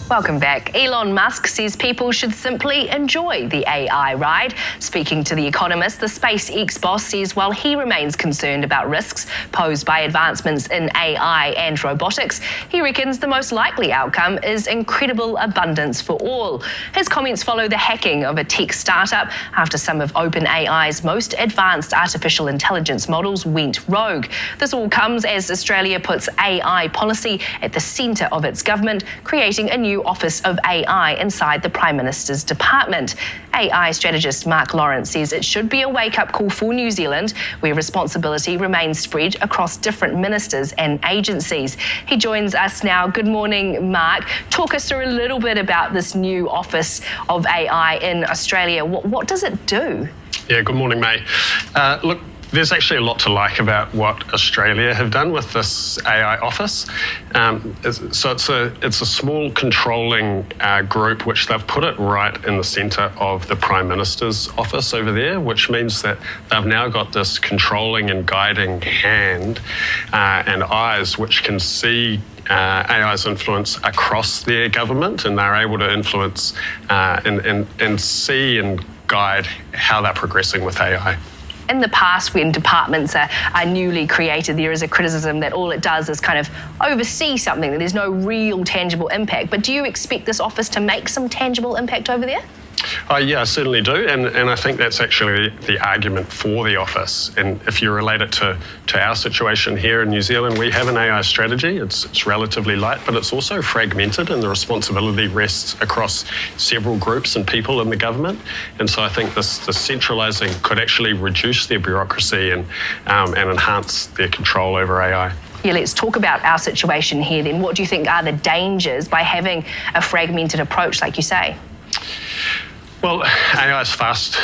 Welcome back. Elon Musk says people should simply enjoy the AI ride. Speaking to The Economist, the SpaceX boss says while he remains concerned about risks posed by advancements in AI and robotics, he reckons the most likely outcome is incredible abundance for all. His comments follow the hacking of a tech startup after some of OpenAI's most advanced artificial intelligence models went rogue. This all comes as Australia puts AI policy at the centre of its government, creating a new Office of AI inside the Prime Minister's department. AI strategist Mark Lawrence says it should be a wake-up call for New Zealand, where responsibility remains spread across different ministers and agencies. He joins us now. Good morning, Mark. Talk us through a little bit about this new Office of AI in Australia. What does it do? Yeah, good morning, May. Look, there's actually a lot to like about what Australia have done with this AI office. So it's a small controlling group which they've put it right in the centre of the Prime Minister's office over there, which means that they've now got this controlling and guiding hand and eyes which can see AI's influence across their government, and they're able to influence and see and guide how they're progressing with AI. In the past, when departments are newly created, there is a criticism that all it does is kind of oversee something, that there's no real tangible impact. But do you expect this office to make some tangible impact over there? Yeah, I certainly do, and I think that's actually the argument for the office. And if you relate it to our situation here in New Zealand, we have an AI strategy. It's relatively light, but it's also fragmented, and the responsibility rests across several groups and people in the government. And so I think this centralising could actually reduce their bureaucracy and enhance their control over AI. Yeah, let's talk about our situation here then. What do you think are the dangers by having a fragmented approach, like you say? Well, AI is fast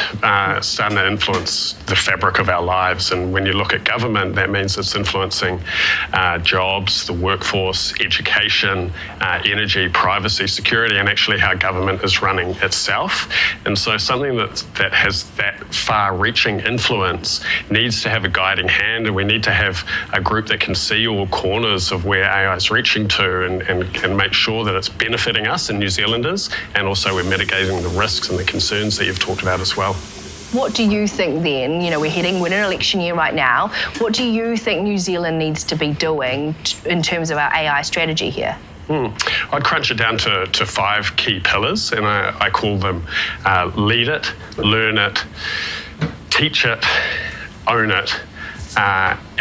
starting to influence the fabric of our lives, and when you look at government, that means it's influencing jobs, the workforce, education, energy, privacy, security, and actually how government is running itself. And so something that has that far-reaching influence needs to have a guiding hand, and we need to have a group that can see all corners of where AI is reaching to and make sure that it's benefiting us and New Zealanders, and also we're mitigating the risks and the concerns that you've talked about as well. What do you think then? You know, we're in an election year right now. What do you think New Zealand needs to be doing in terms of our AI strategy here? I'd crunch it down to 5 key pillars, and I call them lead it, learn it, teach it, own it,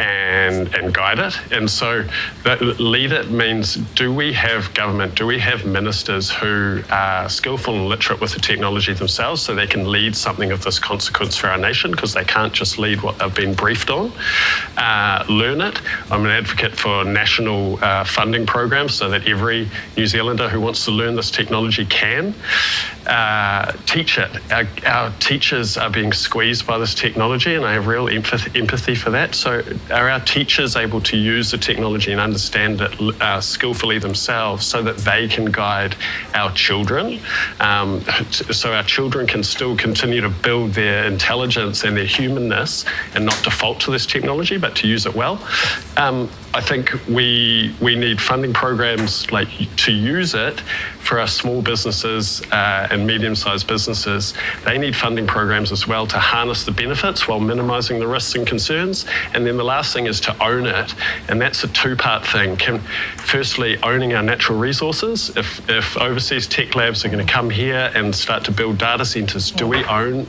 and guide it. And so that lead it means, do we have government, do we have ministers who are skillful and literate with the technology themselves so they can lead something of this consequence for our nation, because they can't just lead what they've been briefed on. Learn it. I'm an advocate for national funding programs so that every New Zealander who wants to learn this technology can. Teach it. Our teachers are being squeezed by this technology, and I have real empathy for that. So are our teachers able to use the technology and understand it skillfully themselves so that they can guide our children, so our children can still continue to build their intelligence and their humanness and not default to this technology, but to use it well? I think we need funding programs to use it for our small businesses and medium-sized businesses. They need funding programs as well to harness the benefits while minimising the risks and concerns. And then the last thing is to own it, and that's a 2-part thing. Firstly, owning our natural resources. If overseas tech labs are going to come here and start to build data centres, do we own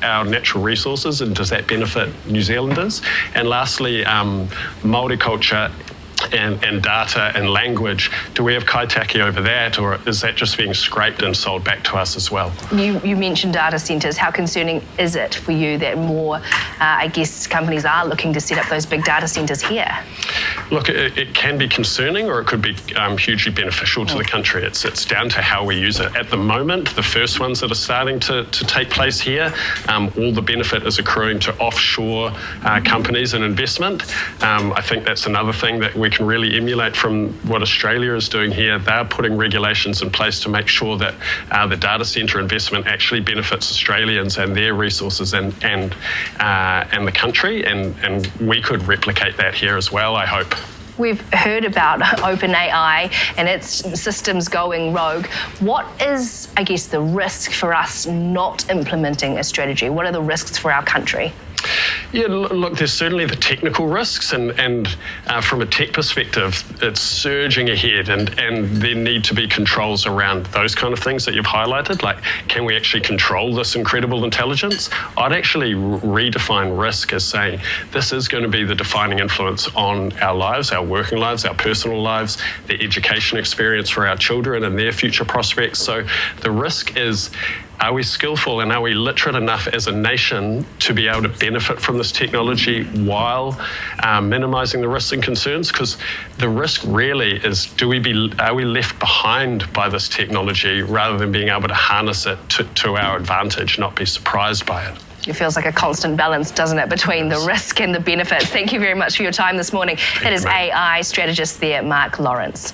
our natural resources, and does that benefit New Zealanders? And lastly, Māori culture and data and language. Do we have kaitaki over that, or is that just being scraped and sold back to us as well? You mentioned data centres. How concerning is it for you that more, I guess, companies are looking to set up those big data centres here? Look, it can be concerning, or it could be hugely beneficial to the country. It's down to how we use it. At the moment, the first ones that are starting to take place here, all the benefit is accruing to offshore companies and investment. I think that's another thing that we can really emulate from what Australia is doing here. They're putting regulations in place to make sure that the data centre investment actually benefits Australians and their resources and the country, and we could replicate that here as well, I hope. We've heard about OpenAI and its systems going rogue. What is, I guess, the risk for us not implementing a strategy? What are the risks for our country? Yeah, look, there's certainly the technical risks, and from a tech perspective, it's surging ahead, and there need to be controls around those kind of things that you've highlighted, like can we actually control this incredible intelligence? I'd actually redefine risk as saying this is going to be the defining influence on our lives, our working lives, our personal lives, the education experience for our children and their future prospects. So the risk is, are we skillful and are we literate enough as a nation to be able to benefit from this technology while minimising the risks and concerns? Because the risk really is, are we left behind by this technology rather than being able to harness it to our advantage, not be surprised by it? It feels like a constant balance, doesn't it, between the risk and the benefits. Thank you very much for your time this morning. That is AI strategist there, Mark Lawrence.